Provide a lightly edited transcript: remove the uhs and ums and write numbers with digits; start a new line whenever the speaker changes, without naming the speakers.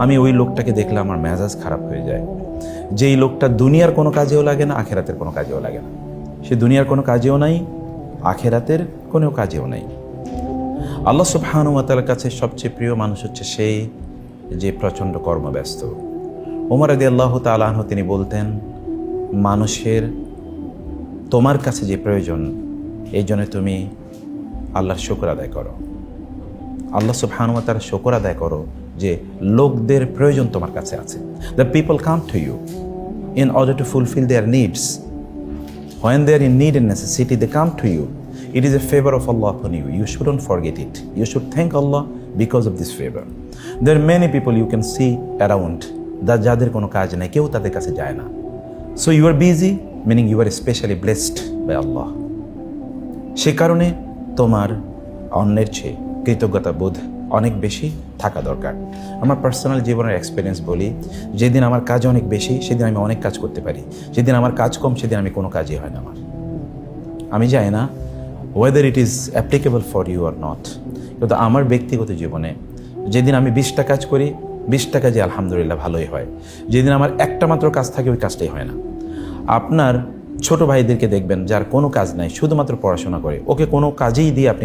আমি ওই লোকটাকে দেখলে আমার মেজাজ খারাপ হয়ে যায়। যেই লোকটা দুনিয়ার কোনো কাজেও লাগে না, আখেরাতের কোনো কাজেও লাগে না। সে দুনিয়ার কোনো কাজেও নাই, আখেরাতের কোনো কাজেও নাই। আল্লাহ সুবহানাহু ওয়া তাআলার কাছে সবচেয়ে প্রিয় মানুষ হচ্ছে সেই যে প্রচণ্ড কর্মব্যস্ত। ওমর রাদিয়াল্লাহু তাআলা আনহু তিনি বলতেন, মানুষের তোমার কাছে যে প্রয়োজন, এই জন্য তুমি আল্লাহর শুকর আদায় করো। আল্লাহ সুবহানাহু ওয়া তাআলার শুকর আদায় করো যে লোকদের প্রয়োজন তোমার কাছে আছে। The people come to you in order to fulfill their needs. When they are in need and necessity, they come to you. It is a favor of Allah upon you. You shouldn't forget it. You should thank Allah because of this favor. There are many people you can see around that যাদের কোনো কাজ নাই, কেউ তাদের কাছে যায় না। So you are busy, meaning you are especially blessed by Allah. সে কারণে তোমার অন্যের চেয়ে কৃতজ্ঞতা বোধ অনেক বেশি থাকা দরকার। আমার পার্সোনাল জীবনের এক্সপিরিয়েন্স বলি, যেদিন আমার কাজ অনেক বেশি সেদিন আমি অনেক কাজ করতে পারি, যেদিন আমার কাজ কম সেদিন আমি কোনো কাজই হয় না আমার। আমি জানি না whether it is applicable for you or not, কিন্তু আমার ব্যক্তিগত জীবনে যেদিন আমি 20টা কাজ করি, 20টা কাজে আলহামদুলিল্লাহ ভালোই হয়। যেদিন আমার একটা মাত্র কাজ থাকে ওই কাজটাই হয় না। আপনার ছোট ভাইদেরকে দেখবেন যার কোনো কাজ নাই, শুধুমাত্র পড়াশোনা করে, ওকে কোনো কাজেই দিয়ে আপনি